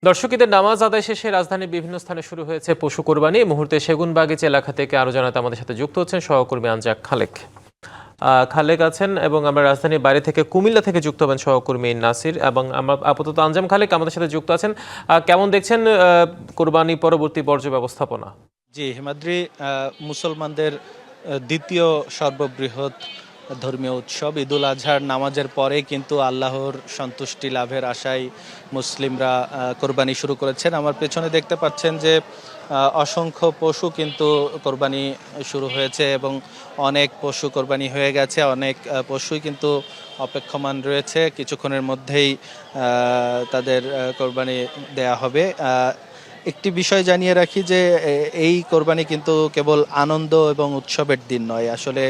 দর্শকদের নামাজ আদায় শেষে রাজধানীর বিভিন্ন স্থানে শুরু হয়েছে পশু কোরবানি। এই মুহূর্তে সেগুনবাগিচা এলাকা থেকে আরো জানাতে আমাদের সাথে যুক্ত হচ্ছেন সহকর্মী আনজাক খালেক। খালেক আছেন এবং আমরা রাজধানীর বাইরে থেকে কুমিল্লা থেকে যুক্ত হবেন সহকর্মী নাসির, এবং আমরা আপাতত আনজাম খালেক আমাদের সাথে যুক্ত আছেন। কেমন দেখছেন কোরবানি পরবর্তী বর্জ্য ব্যবস্থাপনা? জি হিমাদ্রি, মুসলমানদের দ্বিতীয় সর্ববৃহৎ ধর্মীয় উৎসব ঈদুল আজহার নামাজের পরে কিন্তু আল্লাহর সন্তুষ্টি লাভের আশায় মুসলিমরা কোরবানি শুরু করেছেন। আমার পেছনে দেখতে পাচ্ছেন যে অসংখ্য পশু কিন্তু কোরবানি শুরু হয়েছে এবং অনেক পশু কোরবানি হয়ে গেছে। অনেক পশুই কিন্তু অপেক্ষমান রয়েছে, কিছুক্ষণের মধ্যেই তাদের কোরবানি দেয়া হবে। একটি বিষয় জানিয়ে রাখি যে এই কোরবানি কিন্তু কেবল আনন্দ এবং উৎসবের দিন নয়, আসলে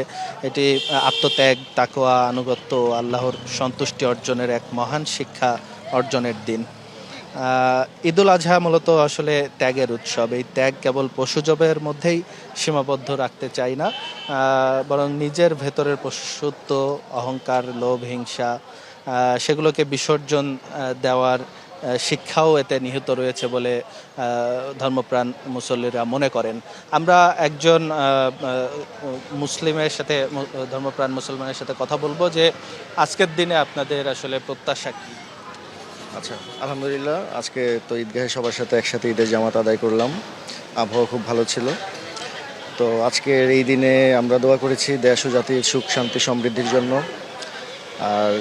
এটি আত্মত্যাগ, তাকওয়া, আনুগত্য, আল্লাহর সন্তুষ্টি অর্জনের এক মহান শিক্ষা অর্জনের দিন। ঈদুল আজহা মূলত আসলে ত্যাগের উৎসব। এই ত্যাগ কেবল পশু জবের মধ্যেই সীমাবদ্ধ রাখতে চাই না, বরং নিজের ভেতরের পশুত্ব, অহংকার, লোভ, হিংসা সেগুলোকে বিসর্জন দেওয়ার শিক্ষাও এতে নিহিত রয়েছে বলে ধর্মপ্রাণ মুসল্লিরা মনে করেন। আমরা একজন মুসলিমের সাথে, ধর্মপ্রাণ মুসলমানের সাথে কথা বলবো যে আজকের দিনে আপনাদের আসলে প্রত্যাশা কি? আচ্ছা, আলহামদুলিল্লাহ, আজকে তো ঈদগাহে সবার সাথে একসাথে ঈদের জামাত আদায় করলাম। আবহাওয়া খুব ভালো ছিল। তো আজকের এই দিনে আমরা দোয়া করেছি দেশ ও জাতির সুখ, শান্তি, সমৃদ্ধির জন্য। আর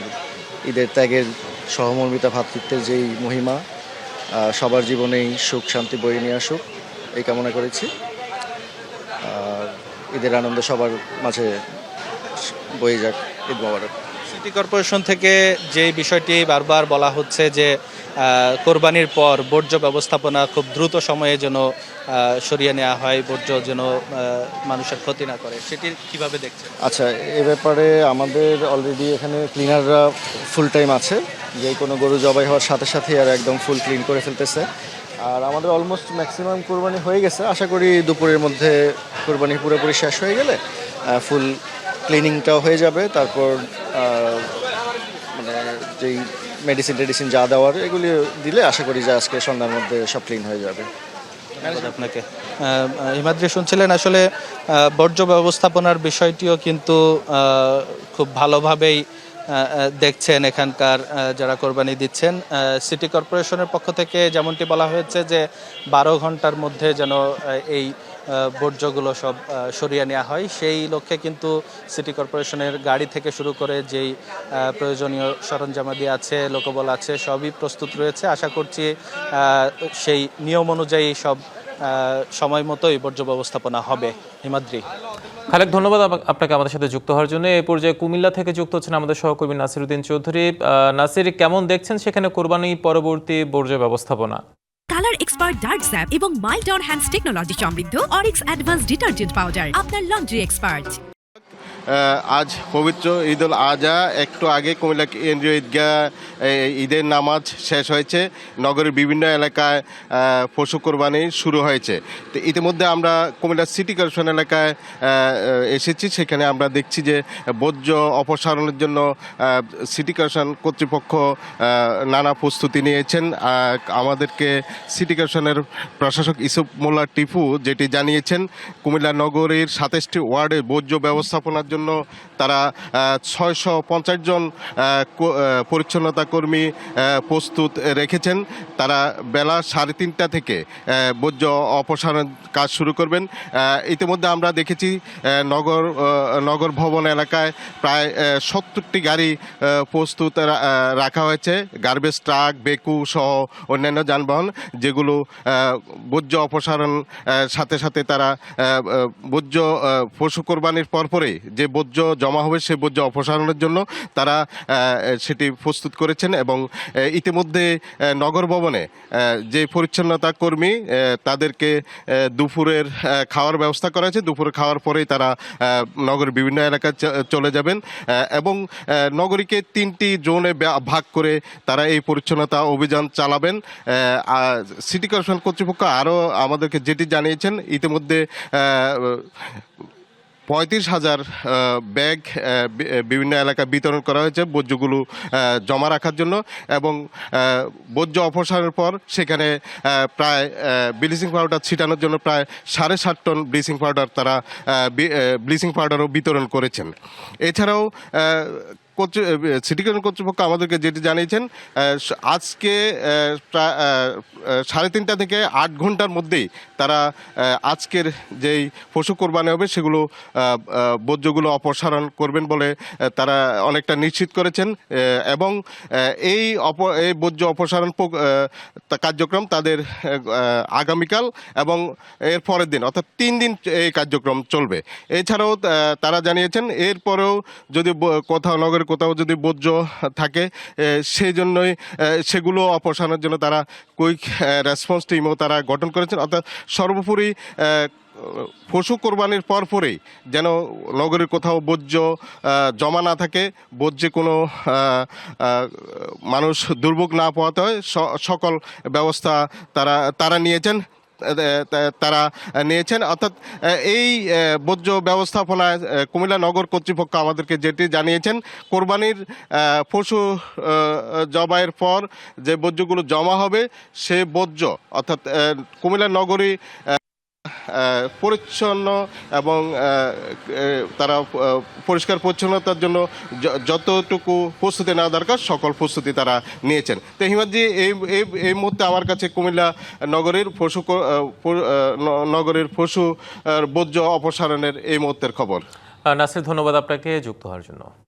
ঈদের ত্যাগের, সহমর্মিতা, ভ্রাতৃত্বের যেই মহিমা সবার জীবনেই সুখ শান্তি বয়ে নিয়ে আসুক, এই কামনা করেছি। আর ঈদের আনন্দ সবার মাঝে বয়ে যাক। ঈদ মোবারক। সিটি কর্পোরেশন থেকে যে বিষয়টি বারবার বলা হচ্ছে যে কোরবানির পর বর্জ্য ব্যবস্থাপনা খুব দ্রুত সময়ে যেন সরিয়ে নেওয়া হয়, বর্জ্য যেন মানুষের ক্ষতি না করে, সেটি কিভাবে দেখছেন? আচ্ছা, এ ব্যাপারে আমাদের অলরেডি এখানে ক্লিনাররা ফুল টাইম আছে, যে কোনো গরু জবাই হওয়ার সাথে সাথে আর একদম ফুল ক্লিন করে ফেলতেছে। আর আমাদের অলমোস্ট ম্যাক্সিমাম কোরবানি হয়ে গেছে। আশা করি দুপুরের মধ্যে কোরবানি পুরোপুরি শেষ হয়ে গেলে ফুল ক্লিনিংটাও হয়ে যাবে। তারপর মানে যেই মেডিসিন যা দেওয়ার এগুলি দিলে আশা করি যে আজকে সন্ধ্যার মধ্যে সব ক্লিন হয়ে যাবে। আপনাকে হিমাদ্রি শুনছিলেন, আসলে বর্জ্য ব্যবস্থাপনার বিষয়টিও কিন্তু খুব ভালোভাবেই দেখছেন এখানকার যারা কোরবানি দিচ্ছেন। সিটি কর্পোরেশনের পক্ষ থেকে যেমনটি বলা হয়েছে যে 12 ঘন্টার মধ্যে যেন এই বর্জ্যগুলো সব সরিয়ে নেওয়া হয়, সেই লক্ষ্যে কিন্তু সিটি কর্পোরেশনের গাড়ি থেকে শুরু করে যেই প্রয়োজনীয় সরঞ্জামাদি আছে, লোকবল আছে, সবই প্রস্তুত রয়েছে। আশা করছি সেই নিয়ম অনুযায়ী সব সময় মতোই বর্জ্য ব্যবস্থাপনা হবে। হিমাদ্রি। খালেক, ধন্যবাদ আপনাকে আমাদের সাথে যুক্ত হওয়ার জন্য। এই পর্যায়ে কুমিল্লা থেকে যুক্ত হচ্ছেন আমাদের সহকর্মী নাসিরউদ্দিন চৌধুরী। নাসির, কেমন দেখছেন সেখানে কোরবানি পরবর্তী বর্জ্য ব্যবস্থাপনা? কালার এক্সপার্ট ডার্ক স্যাপ এবং মাইল্ড অন হ্যান্ডস টেকনোলজি সমৃদ্ধ অরিক্স অ্যাডভান্স ডিটারজেন্ট পাউডার, আপনার লন্ড্রি এক্সপার্ট। আজ পবিত্র ঈদুল আজহা, একটু আগে কুমিল্লা কেন্দ্রীয় ঈদগাহ ঈদের নামাজ শেষ হয়েছে। নগরের বিভিন্ন এলাকায় পশু কোরবানি শুরু হয়েছে। তো ইতিমধ্যে আমরা কুমিল্লা সিটি কর্পোরেশন এলাকায় এসেছি। সেখানে আমরা দেখছি যে বর্জ্য অপসারণের জন্য সিটি কর্পোরেশন কর্তৃপক্ষ নানা প্রস্তুতি নিয়েছেন। আমাদেরকে সিটি কর্পোরেশনের প্রশাসক ইউসুফ মোল্লা টিপু যেটি জানিয়েছেন, কুমিল্লা নগরীর 27টি ওয়ার্ডে বর্জ্য ব্যবস্থাপনার জন্য তারা 650 জন পরিচ্ছন্নতা কর্মী প্রস্তুত রেখেছেন। তারা বেলা 3:30 থেকে বর্জ্য অপসারণ কাজ শুরু করবেন। ইতিমধ্যে আমরা দেখেছি নগর ভবন এলাকায় প্রায় 70টি গাড়ি প্রস্তুত রাখা হয়েছে, গার্বেজ ট্রাক, বেকু সহ অন্যান্য যানবাহন, যেগুলো বর্জ্য অপসারণ সাথে সাথে তারা বর্জ্য পশু কোরবানির পরপরে যে বর্জ্য জমা হবে সেই বর্জ্য অপসারণের জন্য তারা সেটি প্রস্তুত করেছেন। এবং ইতিমধ্যে নগর ভবনে যে পরিচ্ছন্নতা কর্মী তাদেরকে দুপুরের খাওয়ার ব্যবস্থা করা হয়েছে। দুপুরে খাওয়ার পরেই তারা নগরের বিভিন্ন এলাকায় চলে যাবেন এবং নগরীকে 3টি জোনে ভাগ করে তারা এই পরিচ্ছন্নতা অভিযান চালাবেন। সিটি কর্পোরেশন কর্তৃপক্ষ আরও আমাদেরকে যেটি জানিয়েছেন, ইতিমধ্যে 35,000 ব্যাগ বিভিন্ন এলাকায় বিতরণ করা হয়েছে বর্জ্যগুলো জমা রাখার জন্য, এবং বর্জ্য অপসারণের পর সেখানে প্রায় ব্লিচিং পাউডার ছিটানোর জন্য প্রায় 7.5 টন ব্লিচিং পাউডার তারা ব্লিচিং পাউডারও বিতরণ করেছেন। এছাড়াও সিটি কর্পোরেশন কর্তৃপক্ষ আমাদেরকে যেটি জানিয়েছেন, আজকে প্রায় 3:30 থেকে 8 ঘন্টার মধ্যেই তারা আজকের যেই পশু কোরবানি হবে সেগুলো বর্জ্যগুলো অপসারণ করবেন বলে তারা অনেকটা নিশ্চিত করেছেন, এবং এই বর্জ্য অপসারণ কার্যক্রম তাদের আগামীকাল এবং এর পরের দিন অর্থাৎ 3 দিন এই কার্যক্রম চলবে। এছাড়াও তারা জানিয়েছেন এরপরেও যদি নগরের কোথাও যদি বর্জ্য থাকে সেই জন্যই সেগুলো অপসারণের জন্য তারা কুইক রেসপন্স টিমও তারা গঠন করেছেন। অর্থাৎ সর্বোপরি পশু কোরবানির পরপরেই যেন নগরের কোথাও বর্জ্য জমা না থাকে, বর্জ্যে কোনো মানুষ দুর্ভোগ না পোহাতে হয়, সকল ব্যবস্থা তারা নিয়েছেন। অর্থাৎ এই বর্জ্য ব্যবস্থাপনায় কুমিল্লা নগর কর্তৃপক্ষ আমাদেরকে যেটি জানিয়েছেন, কোরবানির পশু জবাইয়ের পর যে বর্জ্যগুলো জমা হবে সে বর্জ্য অর্থাৎ কুমিল্লা নগরী পরিচ্ছন্ন এবং তারা পরিষ্কার পরিচ্ছন্নতার জন্য যতটুকু প্রস্তুতি নেওয়া দরকার সকল প্রস্তুতি তারা নিয়েছেন। তো হিমাদ্রি, এই মুহূর্তে আমার কাছে কুমিল্লা নগরীর পশু বর্জ্য অপসারণের এই মুহূর্তের খবর। নাসির, ধন্যবাদ আপনাকে যুক্ত হওয়ার জন্য।